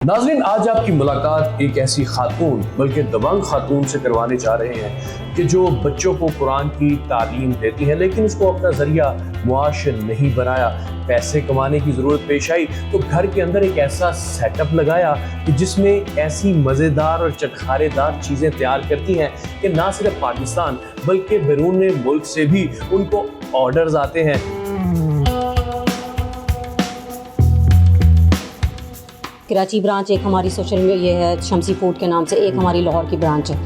नाज़रीन, आज आपकी मुलाकात एक ऐसी खातून बल्कि दबंग खातून से करवाने जा रहे हैं कि जो बच्चों को कुरान की तालीम देती है, लेकिन उसको अपना जरिया मुआश नहीं बनाया। पैसे कमाने की ज़रूरत पेश आई तो घर के अंदर एक ऐसा सेटअप लगाया कि जिसमें ऐसी मज़ेदार और चटखारेदार चीज़ें तैयार करती हैं कि ना सिर्फ पाकिस्तान बल्कि बैरून मुल्क से भी उनको ऑर्डर्स आते हैं। कराची ब्रांच एक हमारी सोशल ये है शम्सी फूड के नाम से, एक हमारी लाहौर की ब्रांच है।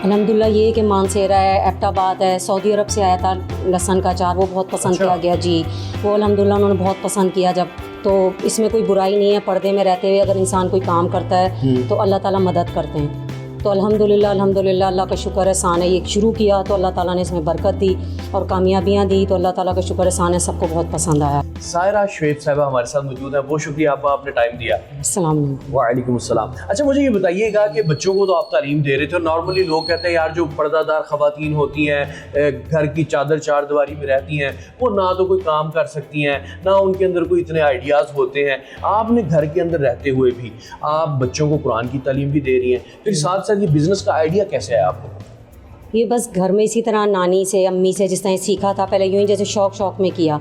अल्हम्दुलिल्लाह ये कि मानसेरा है, एबटाबाद है, सऊदी अरब से आया था लहसुन का अचार, वो बहुत पसंद किया गया जी। वो अल्हम्दुलिल्लाह उन्होंने बहुत पसंद किया जब, तो इसमें कोई बुराई नहीं है। पर्दे में रहते हुए अगर इंसान कोई काम करता है तो अल्लाह ताला मदद करते हैं। तो अल्हम्दुलिल्लाह अल्लाह का शुक्र एहसान है। ये शुरू किया तो अल्लाह ताला ने इसमें बरकत दी और कामयाबियाँ दी, तो अल्लाह ताला का शुक्र एहसान है, सबको बहुत पसंद आया। सायरा शुएब साहिबा हमारे साथ मौजूद है, बहुत शुक्रिया आपने टाइम दिया। अस्सलाम वालेकुम अस्सलाम। अच्छा, मुझे ये बताइएगा कि बच्चों को तो आप तालीम दे रहे थे, और नॉर्मली लोग कहते हैं यार जो पर्दादार ख़वातीन होती हैं, घर की चादर चार दीवारी में रहती हैं, वो ना तो कोई काम कर सकती हैं, ना उनके अंदर कोई इतने आइडियाज़ होते हैं। आपने घर के अंदर रहते हुए भी आप बच्चों को कुरान की तालीम भी दे रही हैं, फिर साथ साथ ये बिज़नेस का आइडिया कैसे आया आपको? ये बस घर में इसी तरह नानी से अम्मी से जिस तरह सीखा था, पहले यूँ ही जैसे शौक में किया।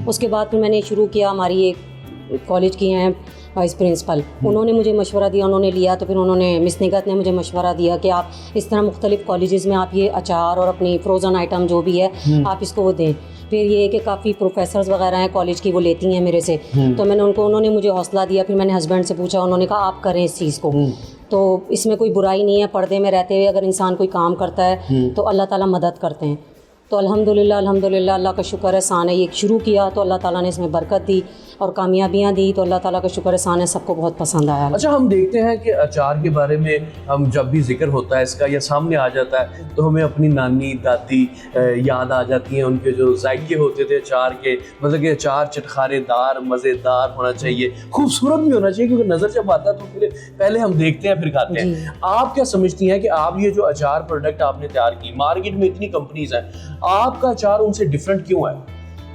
उसके बाद फिर मैंने शुरू किया। हमारी एक कॉलेज की हैं वाइस प्रिंसिपल, उन्होंने मुझे मशवरा दिया, उन्होंने लिया, तो फिर उन्होंने मिस निगत ने मुझे मशवरा दिया कि आप इस तरह मुख्तलिफ़ कॉलेजेस में आप ये अचार और अपनी फ्रोज़न आइटम जो भी है आप इसको वो दें। फिर ये कि काफ़ी प्रोफेसर्स वगैरह हैं कॉलेज की, वो लेती हैं मेरे से, तो उन्होंने मुझे हौसला दिया। फिर मैंने हस्बैंड से पूछा, उन्होंने कहा आप करें इस चीज़ को। तो इसमें कोई बुराई नहीं है। पर्दे में रहते हुए अगर इंसान कोई काम करता है तो अल्लाह ताला मदद करते हैं। तो अल्हम्दुलिल्लाह अल्लाह का शुक्र एहसान है। ये शुरू किया तो अल्लाह ताला ने इसमें बरकत दी और कामयाबियाँ दी, तो अल्लाह ताला का शुक्र एहसान है, सबको बहुत पसंद आया। अच्छा, हम देखते हैं कि अचार के बारे में हम जब भी जिक्र होता है इसका या सामने आ जाता है तो हमें अपनी नानी दादी याद आ जाती हैं। उनके जो जायके होते थे अचार के, मतलब कि अचार चटखारेदार मज़ेदार होना चाहिए, खूबसूरत भी होना चाहिए, क्योंकि नज़र जब आता है तो फिर पहले हम देखते हैं फिर खाते हैं। आप क्या समझती हैं कि आप ये जो अचार प्रोडक्ट आपने तैयार की, मार्केट में इतनी कंपनीज हैं, आपका अचार उनसे डिफरेंट क्यों है?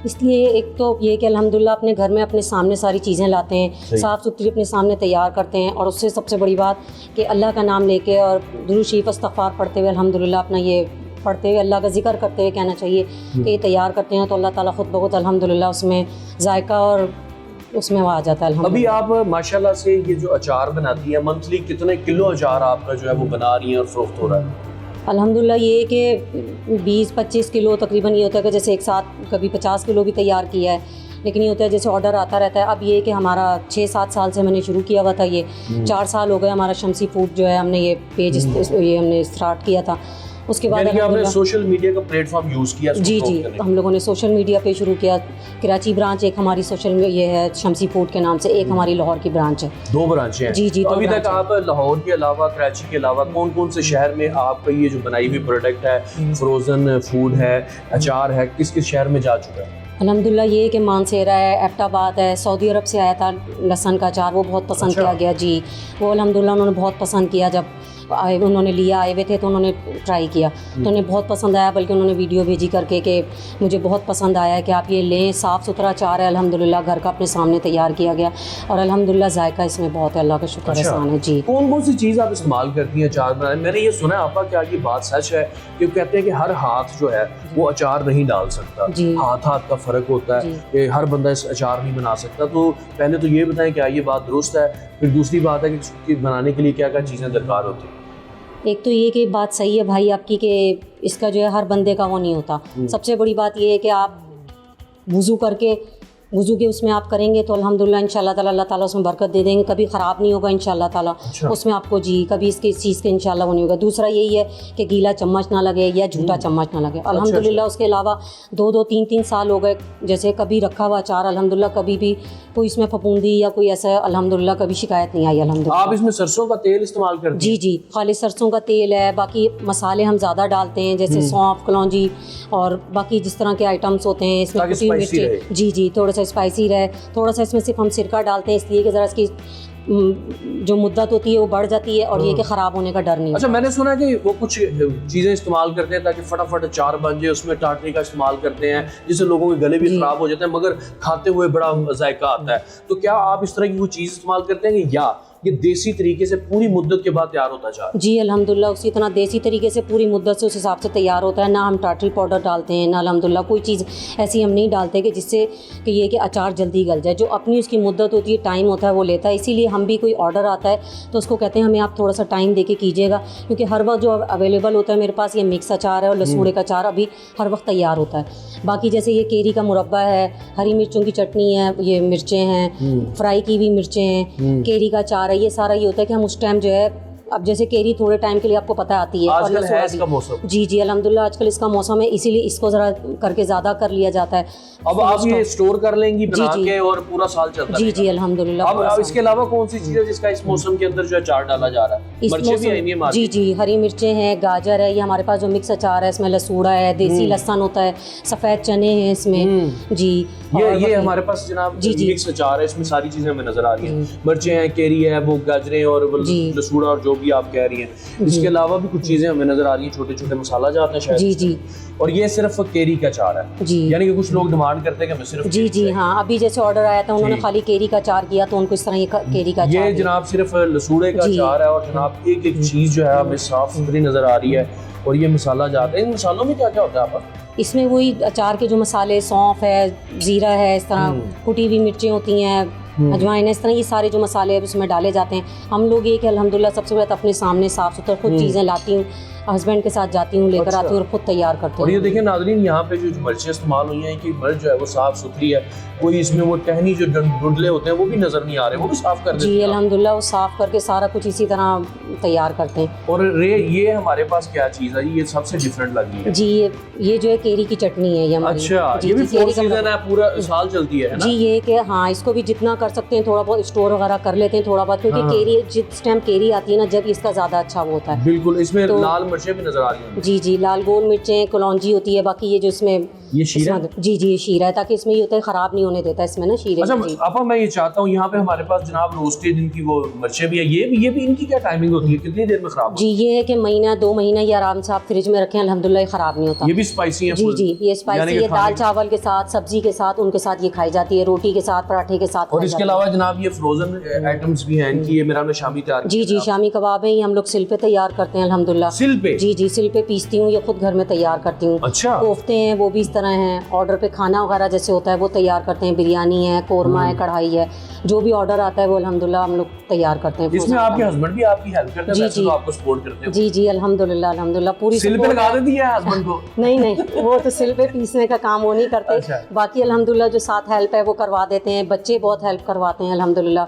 इसलिए एक तो ये कि अल्हम्दुलिल्लाह अपने घर में अपने सामने सारी चीज़ें लाते हैं, साफ़ सुथरी अपने सामने तैयार करते हैं, और उससे सबसे बड़ी बात कि अल्लाह का नाम लेके और दुरूद शरीफ इस्तग़फ़ार पढ़ते हुए अल्हम्दुलिल्लाह अपना ये पढ़ते हुए अल्लाह का जिक्र करते हुए कहना चाहिए कि ये तैयार करते हैं, तो अल्लाह ताला खुद ब खुद अल्हम्दुलिल्लाह उसमें जायका और उसमें वो आ जाता है। अभी आप माशाल्लाह से ये जो अचार बनाती है, मंथली कितने किलो अचार आपका जो है वो बना रही हैं और फ़रोख्त हो रहा है? अल्हम्दुलिल्लाह ये कि 20-25 किलो तकरीबन ये होता है कि जैसे एक साथ कभी 50 किलो भी तैयार किया है, लेकिन ये होता है जैसे ऑर्डर आता रहता है। अब ये कि हमारा 6-7 साल से मैंने शुरू किया हुआ था, ये 4 साल हो गए हमारा शम्सी फूड जो है, हमने ये पेज ये हमने स्टार्ट किया था। उसके बाद आपने सोशल मीडिया का प्लेटफॉर्म यूज़ किया? जी, हम लोगों ने सोशल मीडिया पे शुरू किया। कराची ब्रांच एक हमारी सोशल ये है शम्सी फूड के नाम से, एक हमारी लाहौर की ब्रांच है। 2 ब्रांचें हैं? जी। तो अभी तक आप लाहौर के अलावा, कराची के अलावा कौन कौन से शहर में आपका ये जो बनाई हुई प्रोडक्ट है, फ्रोज़न फूड है, अचार है, किस किस शहर में जा चुका है? अल्हम्दुलिल्लाह ये कि मानसेरा है, एबटाबाद है, सऊदी अरब से आया था लहसुन का अचार, वो बहुत पसंद किया गया जी। वो अल्हम्दुलिल्लाह उन्होंने बहुत पसंद किया। जब उन्होंने लिया, आए हुए थे तो उन्होंने ट्राई किया तो उन्हें बहुत पसंद आया, बल्कि उन्होंने वीडियो भेजी करके कि मुझे बहुत पसंद आया कि आप ये लें, साफ़ सुथरा अचार है, अल्हम्दुलिल्लाह घर का अपने सामने तैयार किया गया, और अल्हम्दुलिल्लाह जायका इसमें बहुत है, अल्लाह का शुक्र एहसान है जी। कौन कौन सी चीज़ आप इस्तेमाल करती हैं अचार बनाने? मैंने ये सुना है आपका, क्या ये बात सच है कि कहते हैं कि हर हाथ जो है वो अचार नहीं डाल सकता, हाथ का फ़र्क होता है कि हर बंदा इस अचार नहीं बना सकता? तो पहले तो ये बताएं क्या ये बात दुरुस्त है? फिर दूसरी बात है कि बनाने के लिए क्या क्या चीज़ें दरकार होती हैं? एक तो ये कि बात सही है भाई आपकी कि इसका जो है हर बंदे का वो नहीं होता। सबसे बड़ी बात ये है कि आप वज़ू के उसमें आप करेंगे तो अल्हम्दुलिल्लाह इंशाअल्लाह ताला अल्लाह ताला उसमें बरकत दे देंगे, कभी ख़राब नहीं होगा इंशाअल्लाह ताला। उसमें आपको जी कभी इस चीज़ के इंशाअल्लाह वो नहीं होगा। दूसरा यही है कि गीला चम्मच ना लगे या झूठा चम्मच ना लगे अल्हम्दुलिल्लाह। उसके अलावा 2-2, 3-3 साल हो गए जैसे कभी रखा हुआ अचार, अल्हम्दुलिल्लाह कभी भी कोई इसमें फफूंदी या कोई ऐसा अल्हम्दुलिल्लाह कभी शिकायत नहीं आई अल्हम्दुलिल्लाह। आप इसमें सरसों का तेल इस्तेमाल करते हैं? जी, खाली सरसों का तेल है। बाकी मसाले हम ज़्यादा डालते हैं, जैसे सौंफ, कलौंजी और बाकी जिस तरह के आइटम्स होते हैं इसमें, कुटी मिर्ची। जी, थोड़ा सा स्पाइसी रहे। थोड़ा सा इसमें सिर्फ हम सिरका डालते हैं इसलिए कि ज़रा इसकी जो मुद्दत होती है वो बढ़ जाती है, और ये कि ख़राब होने का डर नहीं। अच्छा, मैंने सुना कि वो कुछ चीज़ें इस्तेमाल करते हैं ताकि फटाफट अचार बन जाए, उसमें टाटरी का इस्तेमाल करते हैं जिससे लोगों के गले भी ख़राब हो जाते हैं, मगर खाते हुए बड़ा जायका आता है। तो क्या आप इस तरह की कोई चीज़ इस्तेमाल करते हैं कि या ये देसी तरीके से पूरी मुद्दत के बाद तैयार होता जा? जी अल्हम्दुलिल्लाह उसी तरह देसी तरीके से पूरी मुद्दत से उस हिसाब से तैयार होता है। ना हम टाटरी पाउडर डालते हैं, ना अल्हम्दुलिल्लाह कोई चीज़ ऐसी हम नहीं डालते कि जिससे कि ये कि अचार जल्दी गल जाए। जो अपनी उसकी मुद्दत होती है, टाइम होता है, वो लेता है। इसीलिए हम भी कोई ऑर्डर आता है तो उसको कहते हैं हमें आप थोड़ा सा टाइम दे के कीजिएगा, क्योंकि हर वक्त जो अवेलेबल होता है मेरे पास ये मिक्स अचार है और लसूड़े का अचार अभी हर वक्त तैयार होता है। बाकी जैसे ये केरी का मुरब्बा है, हरी मिर्चों की चटनी है, ये मिर्चें हैं, फ्राई की हुई मिर्चें हैं, केरी का अचार है, ये सारा ये होता है कि हम उस टाइम जो है, अब जैसे केरी थोड़े टाइम के लिए आपको पता आती है, और आजकल है इसका मौसम। जी जी अल्हम्दुलिल्लाह आजकल इसका मौसम है, इसीलिए इसको ज़रा करके ज़्यादा कर लिया जाता है। अब आप ये स्टोर कर लेंगी बना के और पूरा साल चलता है? जी जी अल्हम्दुलिल्लाह। अब इसके अलावा कौन सी चीज़ है जिसका इस मौसम के अंदर जो अचार डाला जा रहा है? मिर्चें भी आएंगी मार्केट? जी जी, हरी मिर्चें हैं, गाजर है, ये हमारे पास जो मिक्स अचार है इसमें लसूड़ा है, देसी लहसुन होता है, सफ़ेद चने हैं इसमें। जी ये हमारे पास जनाब मिक्स अचार है, इसमें सारी चीज़ें हमें नजर आ रही हैं। मिर्चें हैं, केरी है, वो गाजरें और लसूड़ा और जो भी आप कह रही हैं। इसके अलावा भी कुछ चीज़ें हमें नजर आ रही हैं, छोटे छोटे मसाला जाते हैं शायद। जी जी। और ये सिर्फ केरी का अचार है जी, यानी कि कुछ लोग डिमांड करते हैं कि हमें सिर्फ जी जी हाँ, अभी जैसे ऑर्डर आया था उन्होंने खाली केरी का अचार किया तो उनको इस तरह ये केरी का ये जनाब सिर्फ लसूड़े का अचार है। और जनाब एक एक चीज़ जो है हमें साफ सुथरी नजर आ रही है। और ये मसाला जाता है, इन मसालों में क्या क्या होता है आपका? इसमें वही अचार के जो मसाले, सौंफ है, ज़ीरा है, इस तरह कुटी हुई मिर्चें होती हैं, अजवाइन है, इस तरह ये सारे जो मसाले उसमें डाले जाते हैं। हम लोग ये कि अल्हम्दुलिल्लाह सबसे पहले अपने सामने साफ़ सुथरा खुद चीज़ें लाती हूँ, हस्बैंड के साथ जाती हूँ, लेकर आती हूँ और खुद तैयार करती हूँ। और ये देखिए नाज़रीन, यहाँ पे जो मिर्चें इस्तेमाल हुई हैं कि मिर्च जो है वो साफ़ सुथरी है, कोई इसमें वो टहनी जो डुंडले होते हैं वो भी नज़र नहीं आ रहे, वो भी साफ़ कर देते हैं। जी अल्हम्दुलिल्लाह वो साफ़ करके सारा कुछ इसी तरह तैयार करते हैं। और ये हमारे पास क्या चीज़ है, ये सबसे डिफरेंट लग रही है जी? ये जो है केरी की चटनी है ये हमारी। अच्छा, ये भी फोर सीजन है, पूरा साल चलती है ना? जी ये कि हाँ, इसको भी जितना कर सकते हैं थोड़ा बहुत स्टोर वगैरह कर लेते हैं थोड़ा बहुत, क्योंकि केरी जिस टाइम केरी आती है ना, जब इसका ज़्यादा अच्छा वो होता है। बिल्कुल। इसमें लाल मिर्चें भी नजर आ रही हैं। जी जी, लाल गोल मिर्चें, कलौंजी होती है, बाकी ये जो इसमें ये शीरा? जी जी ये शीरा है, ताकि इसमें ये होता है ख़राब नहीं होने देता इसमें ना शीरे। अच्छा आपा, मैं ये चाहता हूँ यहाँ पे हमारे पास जनाब रोस्टेड इनकी वो मिर्चें भी है, ये भी इनकी क्या टाइमिंग होती है, कितनी देर में खराब? जी ये है कि महीना 2 महीना ये आराम से आप फ्रिज में रखें, अल्हम्दुलिल्लाह ख़राब नहीं होता। ये भी स्पाइसी है? जी जी ये स्पाइसी है, दाल चावल के साथ, सब्जी के साथ, उनके साथ ये खाई जाती है, रोटी के साथ, पराठे के साथ। और इसके अलावा जनाब ये फ्रोजन आइटम्स भी हैं इनकी, ये मेरा शामी तैयार। जी जी शामी कबाब है, ये हम लोग सिल पे तैयार करते हैं अल्हम्दुलिल्लाह। सिल पे? जी जी सिल पे पीसती हूँ, ये खुद घर में तैयार करती हूँ। अच्छा। कोफ्ते हैं वो भी इस तरह हैं, ऑर्डर पे खाना वगैरह जैसे होता है वो तैयार करते हैं, बिरयानी है, कोरमा है, कढ़ाई है, जो भी ऑर्डर आता है वो अल्हम्दुलिल्लाह हम लोग तैयार करते हैं। इसमें आपके हस्बैंड भी आपकी हेल्प करते हैं? जी जी, तो आपको सपोर्ट करते हैं? जी जी अल्हम्दुलिल्लाह अल्हम्दुलिल्लाह पूरी सिल पे लगा देती है हस्बैंड को? नहीं नहीं, वो तो सिल पे पीसने का काम वो नहीं करते। अच्छा। बाकी अल्हम्दुलिल्लाह जो साथ हेल्प है वो करवा देते हैं, बच्चे बहुत हेल्प करवाते हैं अल्हम्दुलिल्लाह।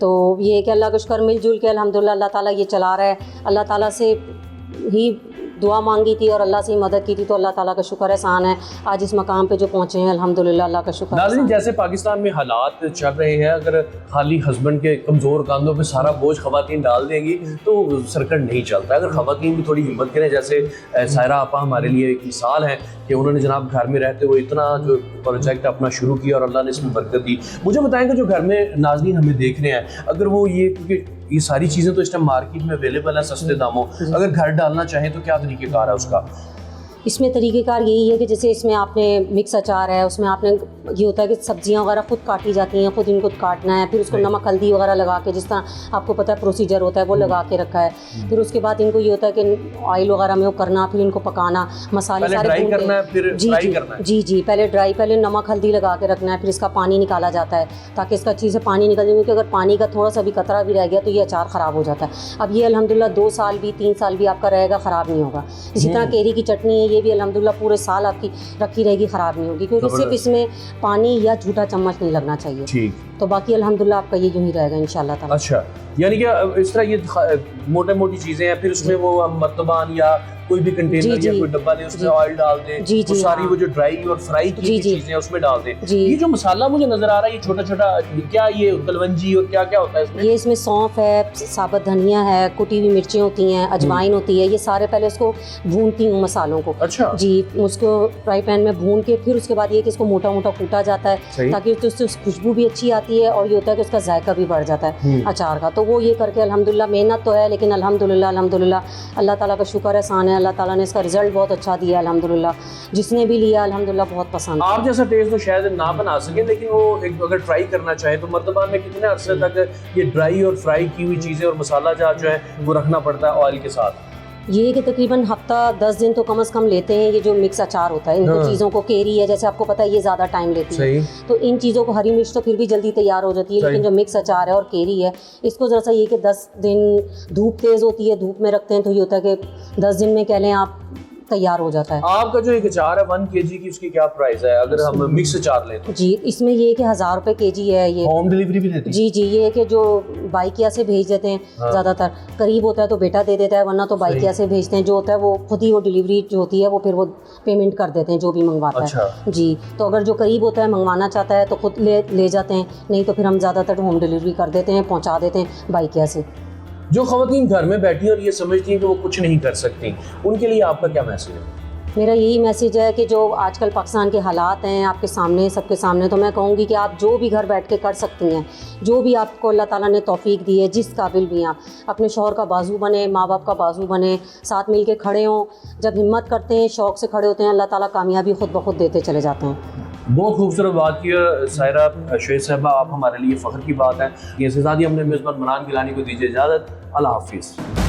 तो ये कि अल्लाह का शुक्र, मिलजुल के अल्हम्दुलिल्लाह अल्लाह ताला ये चला रहा है। अल्लाह ताला से ही दुआ मांगी थी और अल्लाह से ही मदद की थी, तो अल्लाह ताला का शुक्र एहसान है आज इस मकाम पे जो पहुँचे हैं, अल्हम्दुलिल्लाह अल्लाह का शुक्र। नाज़रीन, जैसे पाकिस्तान में हालात चल रहे हैं, अगर खाली हस्बैंड के कमज़ोर कांधों पे सारा बोझ ख़वातीन डाल देंगी तो सर्कट नहीं चलता। अगर ख़वातीन भी थोड़ी हिम्मत करें, जैसे सायरा आपा हमारे लिए एक मिसाल है कि उन्होंने जनाब घर में रहते हुए इतना जो प्रोजेक्ट अपना शुरू किया और अल्लाह ने इसमें बरकत दी। मुझे बताएंगे जो घर में नाज़रीन हमें देख रहे हैं, अगर वो ये, क्योंकि ये सारी चीज़ें तो इस टाइम मार्केट में अवेलेबल है सस्ते दामों, अगर घर डालना चाहें तो क्या तरीक़ेकार है उसका? इसमें तरीक़ेकार यही है कि जैसे इसमें आपने मिक्स अचार है, उसमें आपने ये होता है कि सब्जियां वगैरह खुद काटी जाती हैं, खुद इनको काटना है, फिर उसको नमक हल्दी वगैरह लगा के, जिस तरह आपको पता है प्रोसीजर होता है वो लगा के रखा है। फिर उसके बाद इनको ये होता है कि ऑयल वगैरह में वो करना, फिर इनको पकाना, मसाले सारे ड्राई करना है, फिर फ्राई करना है। जी जी पहले ड्राई, पहले नमक हल्दी लगा के रखना है, फिर इसका पानी निकाला जाता है ताकि इसका अच्छी से पानी निकल जाए, क्योंकि अगर पानी का थोड़ा सा भी कतरा भी रह गया तो ये अचार ख़राब हो जाता है। अब ये अल्हम्दुलिल्लाह 2 साल भी 3 साल भी आपका रहेगा, ख़राब नहीं होगा। इसी तरह केरी की चटनी है, ये भी अल्हम्दुलिल्लाह पूरे साल आपकी रखी रहेगी, ख़राब नहीं होगी, क्योंकि सिर्फ इसमें पानी या झूठा चम्मच नहीं लगना चाहिए। ठीक। तो बाकी अल्हम्दुलिल्लाह आपका ये यूँ ही रहेगा इंशाल्लाह ताला। अच्छा, यानी कि इस तरह ये मोटे मोटी चीज़ें हैं, फिर उसमें वो हम मर्तबान या कोई भी कंटेनर जी, या जी, कोई डब्बा ले उसमें जी, ऑयल डाल दें, जी, वो जी, सारी हाँ। वो जो ड्राई और फ्राई की जी, जी, चीजें उसमें डाल दें। जी। ये जो मसाला मुझे नजर आ रहा है ये छोटा छोटा, क्या ये कलवंजी और क्या क्या होता है इसमें? ये इसमें सौंफ है, साबुत धनिया है, कुटी हुई मिर्चें होती हैं, अजवाइन होती है, ये सारे पहले उसको भूनती हूँ मसालों को। अच्छा। जी, उसको फ्राई पैन में भून के फिर उसके बाद ये कि इसको मोटा मोटा कूटा जाता सही। है ताकि उससे खुशबू भी अच्छी आती है और ये होता है कि उसका जायका भी बढ़ जाता है अचार का। तो वो ये करके अल्हम्दुलिल्लाह, मेहनत तो है लेकिन अल्हम्दुलिल्लाह अल्हम्दुलिल्लाह अल्लाह ताला का शुक्र एहसान है, अल्लाह ताला ने इसका रिजल्ट बहुत अच्छा दिया अल्हम्दुलिल्लाह। जिसने भी लिया अल्हम्दुलिल्लाह बहुत पसंद। आप जैसा टेस्ट तो शायद ना बना सके, लेकिन वो एक अगर ट्राई करना चाहे तो मर्तबा में कितने अरसे तक ये ड्राई और फ्राई की हुई चीज़ें और मसाला जो है वो रखना पड़ता है ऑयल के साथ? ये कि तकरीबन हफ्ता 10 दिन तो कम से कम लेते हैं ये जो मिक्स अचार होता है। इन चीज़ों को, केरी है जैसे आपको पता है ये ज़्यादा टाइम लेती है, तो इन चीज़ों को, हरी मिर्च तो फिर भी जल्दी तैयार हो जाती है, लेकिन जो मिक्स अचार है और केरी है इसको ज़रा सा ये कि 10 दिन धूप तेज़ होती है, धूप में रखते हैं तो ये होता है कि 10 दिन में कह लें आप तैयार हो जाता है। आपका जो एक अचार है 1 kg की उसकी क्या प्राइस है अगर हम मिक्स अचार लें तो? जी, इसमें ये है कि 1000 रुपये केजी है ये। होम डिलीवरी भी देती है? जी जी, ये है कि जो बाइकिया से भेज देते हैं, ज़्यादातर करीब होता है तो बेटा दे देता है, वरना तो बाइकिया से भेजते हैं। जो होता है वो खुद ही वो डिलीवरी जो होती है वो फिर वो पेमेंट कर देते हैं जो भी मंगवाता है। जी, तो अगर जो करीब होता है मंगवाना चाहता है तो खुद ले जाते हैं, नहीं तो फिर हम ज़्यादातर होम डिलीवरी कर देते हैं, पहुँचा देते हैं बाइकिया से। जो ख़वातीन घर में बैठी और ये समझती हैं कि वो कुछ नहीं कर सकती, उनके लिए आपका क्या मैसेज है? मेरा यही मैसेज है कि जो आजकल पाकिस्तान के हालात हैं आपके सामने, सबके सामने, तो मैं कहूँगी कि आप जो भी घर बैठ के कर सकती हैं, जो भी आपको अल्लाह ताला ने तौफीक दी है, जिस काबिल भी आप अपने शौहर का बाजू बने, माँ बाप का बाजू बने, साथ मिल के खड़े हों। जब हिम्मत करते हैं, शौक़ से खड़े होते हैं, अल्लाह ताला कामयाबी खुद ब खुद देते चले जाते हैं। बहुत खूबसूरत बात की है सायरा शेख साहबा, आप हमारे लिए फ़ख्र की बात है। ये साथ ही हमने मेज़बान मनान गिलानी को दीजिए इजाज़त। अल्लाह हाफिज़।